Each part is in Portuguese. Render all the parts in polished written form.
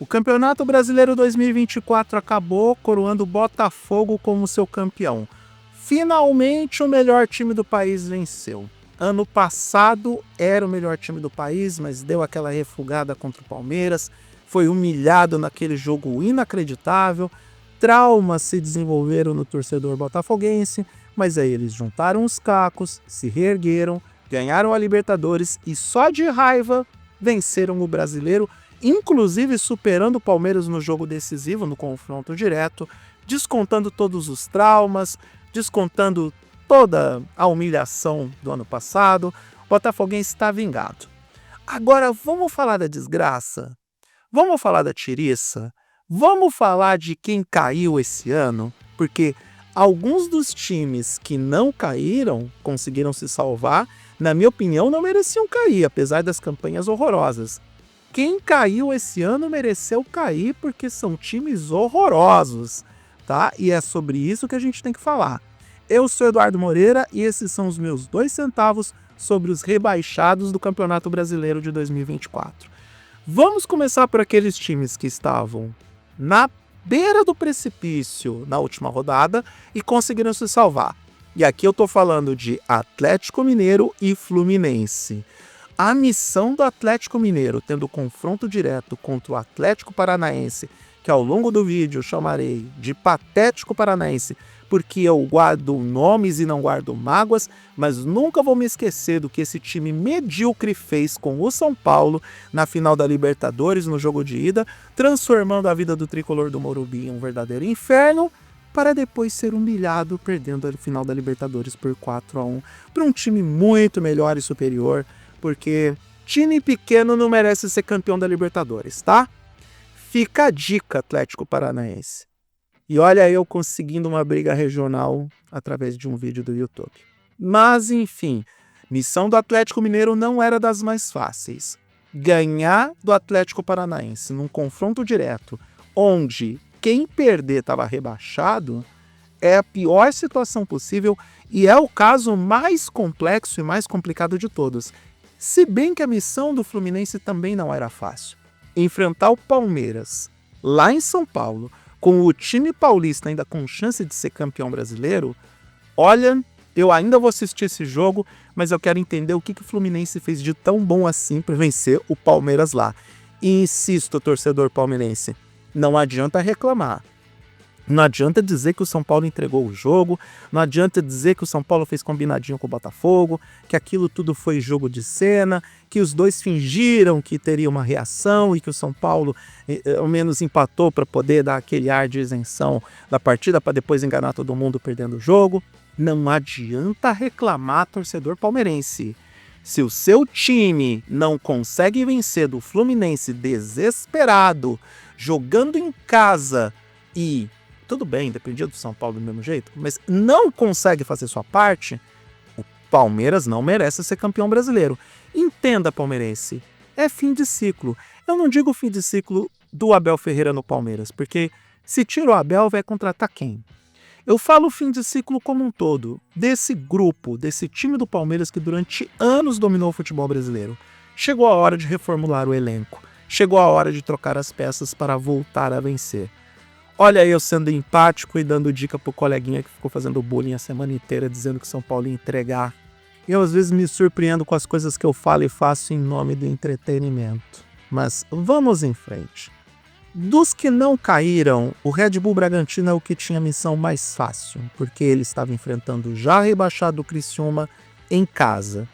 O Campeonato Brasileiro 2024 acabou coroando o Botafogo como seu campeão. Finalmente o melhor time do país venceu. Ano passado era o melhor time do país, mas deu aquela refugada contra o Palmeiras, foi humilhado naquele jogo inacreditável, traumas se desenvolveram no torcedor botafoguense, mas aí eles juntaram os cacos, se reergueram, ganharam a Libertadores e só de raiva venceram o Brasileiro, inclusive superando o Palmeiras no jogo decisivo, no confronto direto, descontando todos os traumas, descontando toda a humilhação do ano passado. O botafoguense está vingado. Agora vamos falar da desgraça? Vamos falar da tiriça? Vamos falar de quem caiu esse ano? Porque alguns dos times que não caíram, conseguiram se salvar, na minha opinião, não mereciam cair, apesar das campanhas horrorosas. Quem caiu esse ano mereceu cair porque são times horrorosos, tá? E é sobre isso que a gente tem que falar. Eu sou Eduardo Moreira e esses são os meus 2 centavos sobre os rebaixados do Campeonato Brasileiro de 2024. Vamos começar por aqueles times que estavam na beira do precipício na última rodada e conseguiram se salvar. E aqui eu tô falando de Atlético Mineiro e Fluminense. A missão do Atlético Mineiro, tendo confronto direto contra o Atlético Paranaense, que ao longo do vídeo eu chamarei de Patético Paranaense, porque eu guardo nomes e não guardo mágoas, mas nunca vou me esquecer do que esse time medíocre fez com o São Paulo na final da Libertadores, no jogo de ida, transformando a vida do tricolor do Morumbi em um verdadeiro inferno, para depois ser humilhado, perdendo a final da Libertadores por 4-1 para um time muito melhor e superior, porque time pequeno não merece ser campeão da Libertadores, tá? Fica a dica, Atlético Paranaense. E olha eu conseguindo uma briga regional através de um vídeo do YouTube. Mas, enfim, missão do Atlético Mineiro não era das mais fáceis. Ganhar do Atlético Paranaense num confronto direto, onde quem perder estava rebaixado, é a pior situação possível e é o caso mais complexo e mais complicado de todos. Se bem que a missão do Fluminense também não era fácil. Enfrentar o Palmeiras lá em São Paulo, com o time paulista ainda com chance de ser campeão brasileiro, olha, eu ainda vou assistir esse jogo, mas eu quero entender o que o Fluminense fez de tão bom assim para vencer o Palmeiras lá. E insisto, torcedor palmeirense, não adianta reclamar. Não adianta dizer que o São Paulo entregou o jogo, não adianta dizer que o São Paulo fez combinadinho com o Botafogo, que aquilo tudo foi jogo de cena, que os dois fingiram que teria uma reação e que o São Paulo ao menos empatou para poder dar aquele ar de isenção da partida para depois enganar todo mundo perdendo o jogo. Não adianta reclamar, torcedor palmeirense. Se o seu time não consegue vencer do Fluminense desesperado, jogando em casa e tudo bem, dependia do São Paulo do mesmo jeito, mas não consegue fazer sua parte, o Palmeiras não merece ser campeão brasileiro. Entenda, palmeirense, é fim de ciclo. Eu não digo fim de ciclo do Abel Ferreira no Palmeiras, porque se tira o Abel, vai contratar quem? Eu falo fim de ciclo como um todo, desse grupo, desse time do Palmeiras que durante anos dominou o futebol brasileiro. Chegou a hora de reformular o elenco, chegou a hora de trocar as peças para voltar a vencer. Olha eu sendo empático e dando dica pro coleguinha que ficou fazendo bullying a semana inteira, dizendo que São Paulo ia entregar. Eu às vezes me surpreendo com as coisas que eu falo e faço em nome do entretenimento. Mas vamos em frente. Dos que não caíram, o Red Bull Bragantino é o que tinha a missão mais fácil, porque ele estava enfrentando o já rebaixado Criciúma em casa.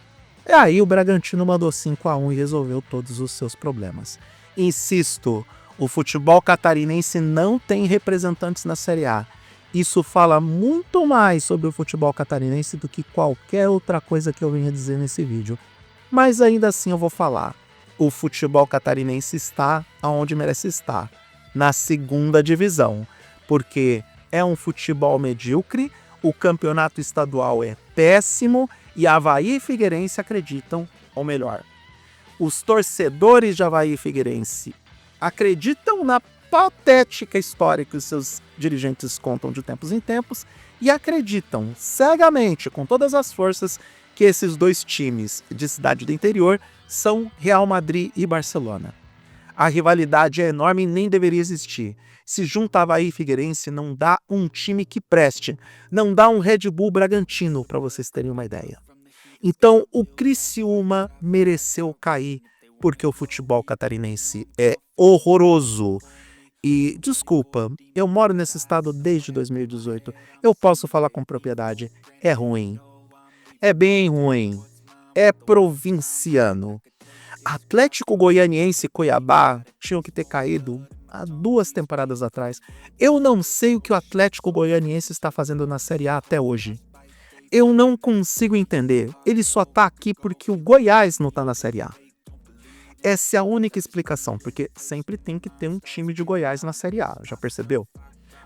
E aí o Bragantino mandou 5-1 e resolveu todos os seus problemas. Insisto, o futebol catarinense não tem representantes na Série A. Isso fala muito mais sobre o futebol catarinense do que qualquer outra coisa que eu venha dizer nesse vídeo. Mas ainda assim eu vou falar. O futebol catarinense está onde merece estar, na 2ª divisão. Porque é um futebol medíocre, o campeonato estadual é péssimo e Avaí e Figueirense acreditam, ou melhor, os torcedores de Avaí e Figueirense acreditam na patética história que os seus dirigentes contam de tempos em tempos e acreditam cegamente, com todas as forças, que esses 2 times de cidade do interior são Real Madrid e Barcelona. A rivalidade é enorme e nem deveria existir. Se junta Avaí e Figueirense, não dá um time que preste. Não dá um Red Bull Bragantino, para vocês terem uma ideia. Então, o Criciúma mereceu cair, porque o futebol catarinense é horroroso. E, desculpa, eu moro nesse estado desde 2018. Eu posso falar com propriedade. É ruim. É bem ruim. É provinciano. Atlético Goianiense e Cuiabá tinham que ter caído há 2 temporadas atrás. Eu não sei o que o Atlético Goianiense está fazendo na Série A até hoje. Eu não consigo entender. Ele só tá aqui porque o Goiás não tá na Série A. Essa é a única explicação, porque sempre tem que ter um time de Goiás na Série A, já percebeu?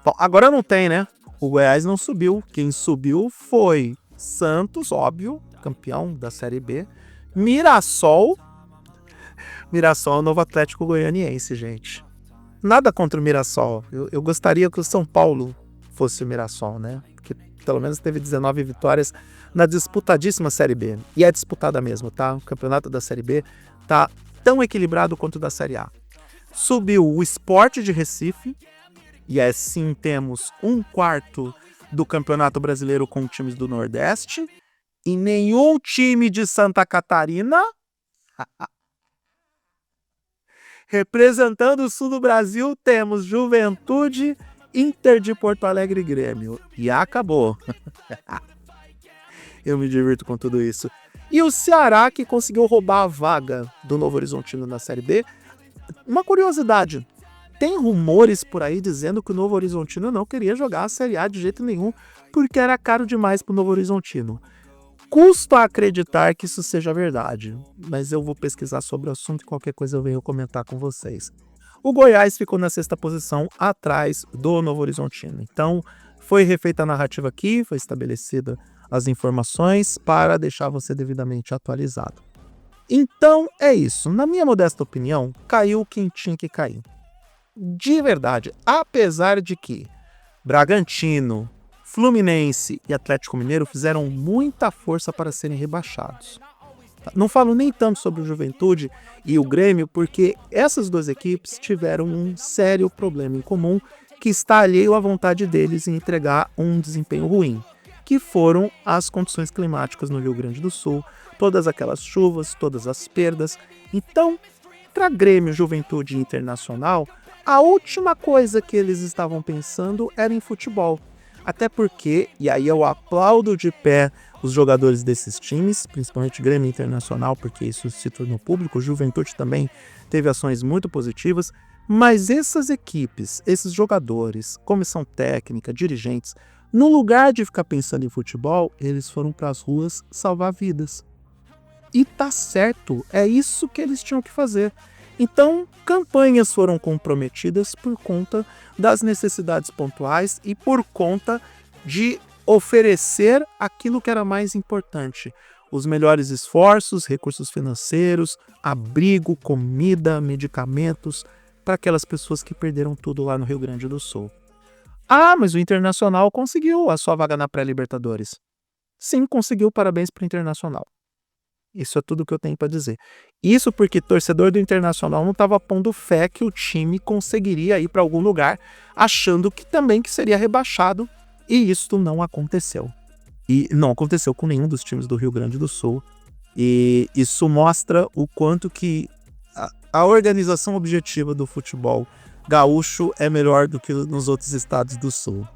Bom, agora não tem, né? O Goiás não subiu. Quem subiu foi Santos, óbvio, campeão da Série B. Mirassol é o novo Atlético Goianiense, gente. Nada contra o Mirassol. Eu gostaria que o São Paulo fosse o Mirassol, né? Porque pelo menos teve 19 vitórias na disputadíssima Série B. E é disputada mesmo, tá? O campeonato da Série B tá tão equilibrado quanto o da Série A. Subiu o Sport de Recife, e assim temos 1/4 do Campeonato Brasileiro com times do Nordeste, e nenhum time de Santa Catarina. Representando o sul do Brasil, temos Juventude, Inter de Porto Alegre e Grêmio. E acabou. Eu me divirto com tudo isso. E o Ceará, que conseguiu roubar a vaga do Novo Horizontino na Série B. Uma curiosidade, tem rumores por aí dizendo que o Novo Horizontino não queria jogar a Série A de jeito nenhum, porque era caro demais para o Novo Horizontino. Custa acreditar que isso seja verdade, mas eu vou pesquisar sobre o assunto e qualquer coisa eu venho comentar com vocês. O Goiás ficou na 6ª posição, atrás do Novo Horizontino. Então, foi refeita a narrativa aqui, foi estabelecida as informações para deixar você devidamente atualizado. Então, é isso. Na minha modesta opinião, caiu quem tinha que cair. De verdade, apesar de que Bragantino, Fluminense e Atlético Mineiro fizeram muita força para serem rebaixados. Não falo nem tanto sobre o Juventude e o Grêmio, porque essas 2 equipes tiveram um sério problema em comum que está alheio à vontade deles em entregar um desempenho ruim, que foram as condições climáticas no Rio Grande do Sul, todas aquelas chuvas, todas as perdas. Então, para Grêmio, Juventude e Internacional, a última coisa que eles estavam pensando era em futebol. Até porque, e aí eu aplaudo de pé os jogadores desses times, principalmente Grêmio Internacional, porque isso se tornou público, Juventude também teve ações muito positivas, mas essas equipes, esses jogadores, comissão técnica, dirigentes, no lugar de ficar pensando em futebol, eles foram para as ruas salvar vidas. E tá certo, é isso que eles tinham que fazer. Então, campanhas foram comprometidas por conta das necessidades pontuais e por conta de oferecer aquilo que era mais importante. Os melhores esforços, recursos financeiros, abrigo, comida, medicamentos para aquelas pessoas que perderam tudo lá no Rio Grande do Sul. Ah, mas o Internacional conseguiu a sua vaga na pré-Libertadores. Sim, conseguiu, parabéns para o Internacional. Isso é tudo que eu tenho para dizer. Isso porque torcedor do Internacional não estava pondo fé que o time conseguiria ir para algum lugar, achando que também que seria rebaixado, e isso não aconteceu. E não aconteceu com nenhum dos times do Rio Grande do Sul. E isso mostra o quanto que a organização objetiva do futebol gaúcho é melhor do que nos outros estados do Sul.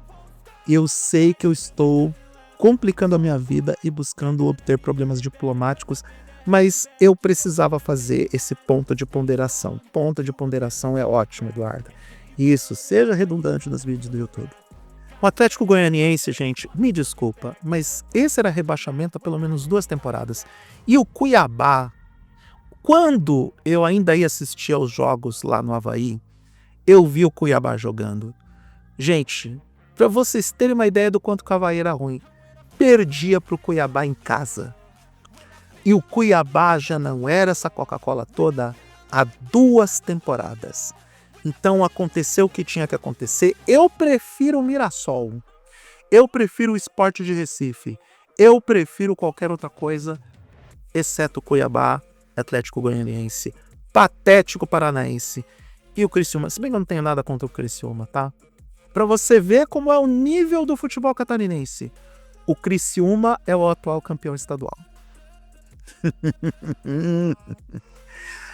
Eu sei que eu estou complicando a minha vida e buscando obter problemas diplomáticos, mas eu precisava fazer esse ponto de ponderação. Ponto de ponderação é ótimo, Eduardo. Isso, seja redundante nos vídeos do YouTube. O Atlético Goianiense, gente, me desculpa, mas esse era rebaixamento há pelo menos 2 temporadas. E o Cuiabá, quando eu ainda ia assistir aos jogos lá no Avaí, eu vi o Cuiabá jogando. Gente, para vocês terem uma ideia do quanto o Avaí era ruim, perdia para o Cuiabá em casa. E o Cuiabá já não era essa Coca-Cola toda há 2 temporadas. Então aconteceu o que tinha que acontecer. Eu prefiro o Mirassol. Eu prefiro o Sport de Recife. Eu prefiro qualquer outra coisa, exceto Cuiabá, Atlético Goianiense. patético Paranaense e o Criciúma. Se bem que eu não tenho nada contra o Criciúma, tá? Para você ver como é o nível do futebol catarinense. O Criciúma é o atual campeão estadual.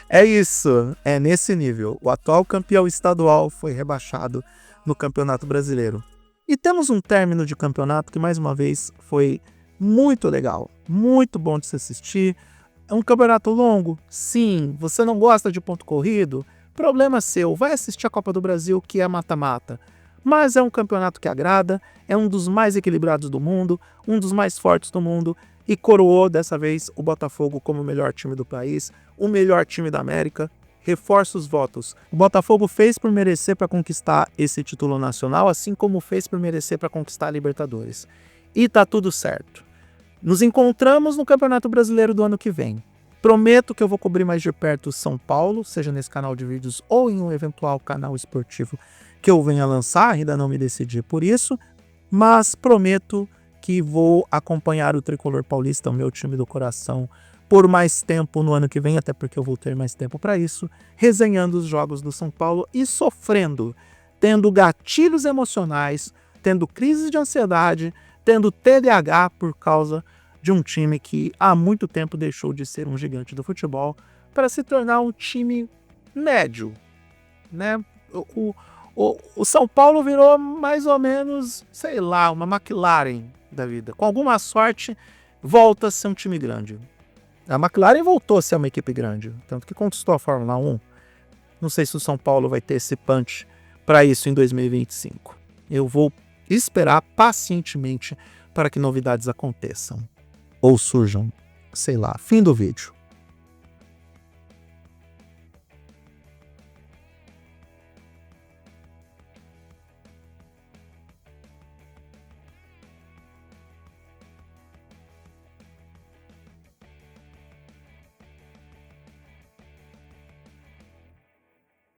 É isso, é nesse nível. O atual campeão estadual foi rebaixado no Campeonato Brasileiro. E temos um término de campeonato que, mais uma vez, foi muito legal, muito bom de se assistir. É um campeonato longo? Sim. Você não gosta de ponto corrido? Problema seu. Vai assistir a Copa do Brasil, que é mata-mata. Mas é um campeonato que agrada, é um dos mais equilibrados do mundo, um dos mais fortes do mundo, e coroou dessa vez o Botafogo como o melhor time do país, o melhor time da América. Reforça os votos. O Botafogo fez por merecer para conquistar esse título nacional, assim como fez por merecer para conquistar a Libertadores. E tá tudo certo. Nos encontramos no Campeonato Brasileiro do ano que vem. Prometo que eu vou cobrir mais de perto São Paulo, seja nesse canal de vídeos ou em um eventual canal esportivo que eu venha lançar, ainda não me decidi por isso, mas prometo que vou acompanhar o Tricolor Paulista, o meu time do coração, por mais tempo no ano que vem, até porque eu vou ter mais tempo para isso, resenhando os jogos do São Paulo e sofrendo, tendo gatilhos emocionais, tendo crises de ansiedade, tendo TDAH por causa de um time que há muito tempo deixou de ser um gigante do futebol para se tornar um time médio, né? O São Paulo virou mais ou menos, sei lá, uma McLaren da vida. Com alguma sorte, volta a ser um time grande. A McLaren voltou a ser uma equipe grande, tanto que conquistou a Fórmula 1. Não sei se o São Paulo vai ter esse punch para isso em 2025. Eu vou esperar pacientemente para que novidades aconteçam. Ou surjam, sei lá. Fim do vídeo.